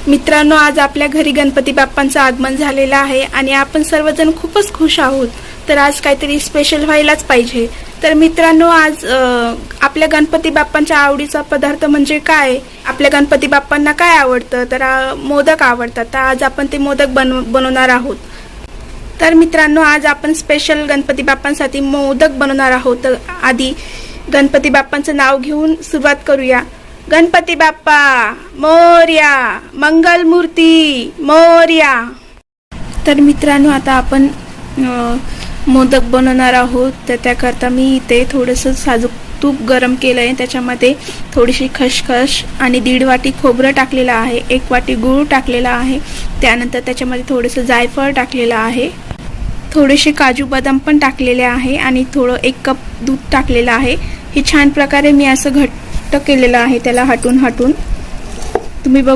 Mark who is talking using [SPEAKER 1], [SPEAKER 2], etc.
[SPEAKER 1] मित्रांनो, आज आपल्या घरी गणपती बाप्पांचं आगमन झालेलं आहे आणि आपण सर्वजण खूपच खुश आहोत. तर आज काहीतरी स्पेशल व्हायलाच पाहिजे. तर मित्रांनो, आज आपल्या गणपती बाप्पांच्या आवडीचा पदार्थ म्हणजे काय? आपल्या गणपती बाप्पांना काय आवडतं? तर मोदक आवडतात. तर आज आपण ते मोदक बनवणार आहोत. तर मित्रांनो, आज आपण स्पेशल गणपती बाप्पांसाठी मोदक बनवणार आहोत. तर आधी गणपती बाप्पांचं नाव घेऊन सुरुवात करूया. गणपती बाप्पा मोरया, मंगल मूर्ती मोरया. तर मित्रांनो, आता आपण मोदक बनवणार आहोत. तर त्याकरता मी इथे थोडंसं साजूक तूप गरम केलं आहे. त्याच्यामध्ये थोडीशी खसखस आणि 1.5 वाटी खोबरं टाकलेलं आहे, 1 वाटी गूळ टाकलेला आहे. त्यानंतर त्याच्यामध्ये थोडंसं जायफळ टाकलेलं आहे, थोडेसे काजू बदाम पण टाकलेले आहे आणि थोडं 1 कप दूध टाकलेलं आहे. हे छान प्रकारे मी असं घट्ट केलेलं आहे, त्याला हटून तुम्ही बघू